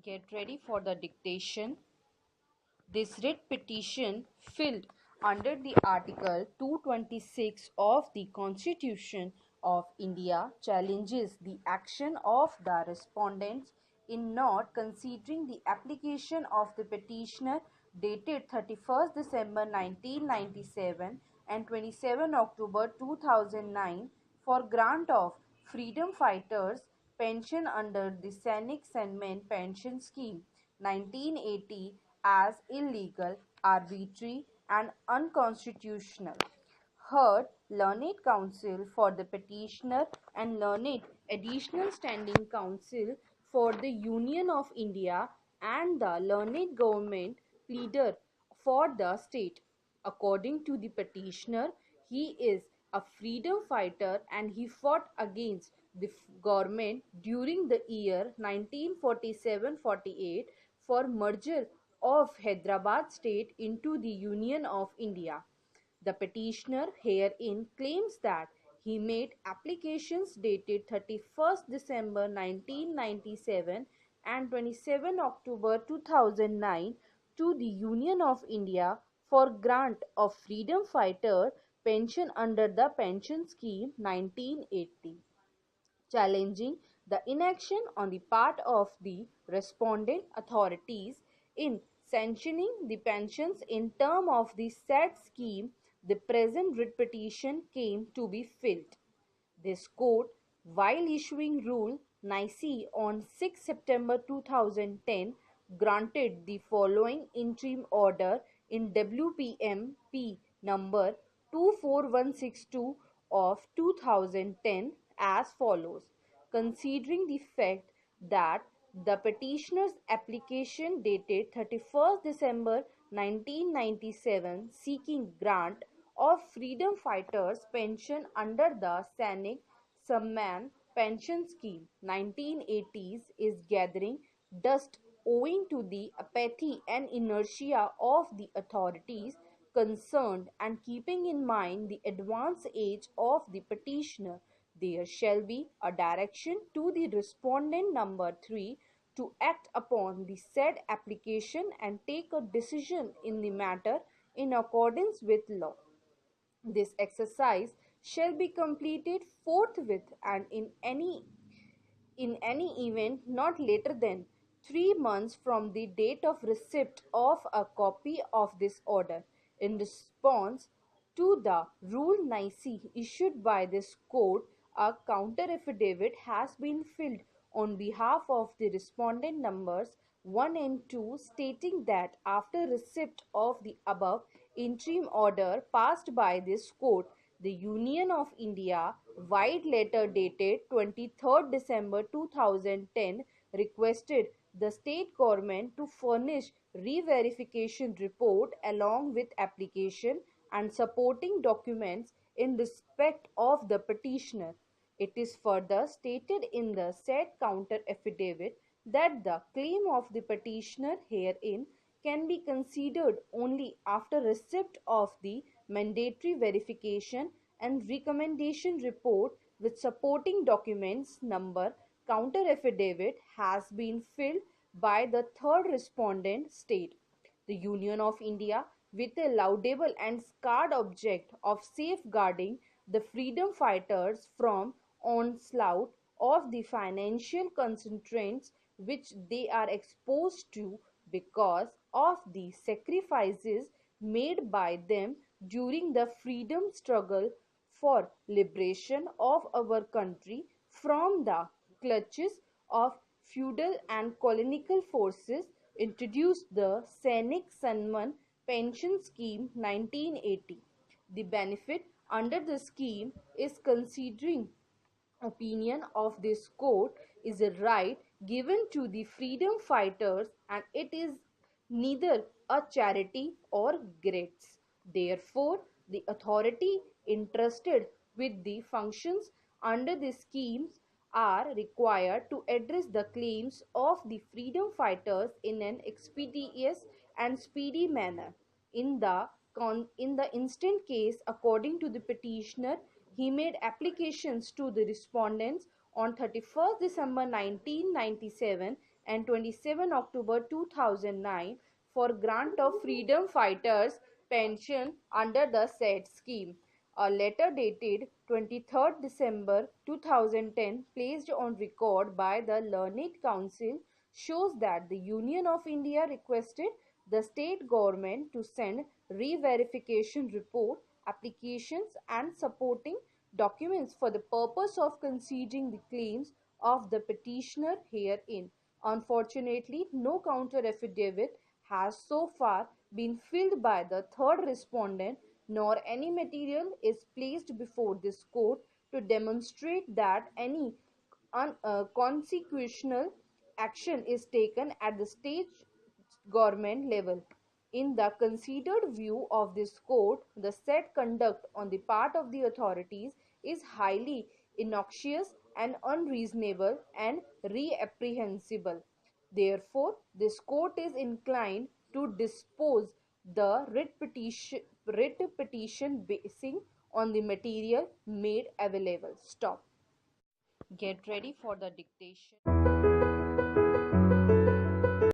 Get ready for the dictation. This writ petition, filed under the Article 226 of the Constitution of India, challenges the action of the respondents in not considering the application of the petitioner dated 31st December 1997 and 27 October 2009 for grant of freedom fighters pension under the Sainik Sanman Pension Scheme 1980 as illegal, arbitrary, and unconstitutional. Heard Learned Counsel for the petitioner and Learned Additional Standing Counsel for the Union of India and the Learned Government Pleader for the state. According to the petitioner, he is a freedom fighter and he fought against the government during the year 1947-48 for merger of Hyderabad state into the Union of India. The petitioner herein claims that he made applications dated 31st December 1997 and 27 October 2009 to the Union of India for grant of freedom fighter pension under the Pension Scheme 1980, challenging the inaction on the part of the respondent authorities in sanctioning the pensions in term of the said scheme. The present writ petition came to be filed. This court, while issuing Rule NIC on 6 September 2010, granted the following interim order in WPMP number 24162 of 2010 as follows. Considering the fact that the petitioner's application dated 31st December 1997 seeking grant of freedom fighters pension under the Sainik Samman Pension Scheme 1980s is gathering dust owing to the apathy and inertia of the authorities concerned, and keeping in mind the advanced age of the petitioner, there shall be a direction to the respondent number 3 to act upon the said application and take a decision in the matter in accordance with law. This exercise shall be completed forthwith and in any event not later than 3 months from the date of receipt of a copy of this order. In response to the Rule NIC issued by this court, a counter affidavit has been filed on behalf of the respondent numbers 1 and 2, stating that after receipt of the above interim order passed by this court, the Union of India, wide letter dated 23rd December 2010, requested the state government to furnish re-verification report along with application and supporting documents in respect of the petitioner. It is further stated in the said counter affidavit that the claim of the petitioner herein can be considered only after receipt of the mandatory verification and recommendation report with supporting documents number counter affidavit has been filled by the third respondent state. The Union of India, with a laudable and scarred object of safeguarding the freedom fighters from onslaught of the financial constraints which they are exposed to because of the sacrifices made by them during the freedom struggle for liberation of our country from the clutches of feudal and colonial forces, introduced the Sainik Sanman Pension Scheme 1980. The benefit under the scheme is, considering opinion of this court, is a right given to the freedom fighters, and it is neither a charity or grants. Therefore, the authority entrusted with the functions under the schemes are required to address the claims of the freedom fighters in an expeditious and speedy manner. In the instant case, according to the petitioner, he made applications to the respondents on 31st December 1997 and 27 October 2009 for grant of freedom fighters pension under the said scheme. A letter dated 23rd December 2010 placed on record by the Learned Council shows that the Union of India requested the state government to send re-verification report, applications and supporting documents for the purpose of conceding the claims of the petitioner herein. Unfortunately, no counter affidavit has so far been filed by the third respondent, nor any material is placed before this court to demonstrate that any consequential action is taken at the state government level. In the considered view of this court, the said conduct on the part of the authorities is highly innoxious and unreasonable and reprehensible. Therefore, this court is inclined to dispose the writ petition basing on the material made available. Stop. Get ready for the dictation.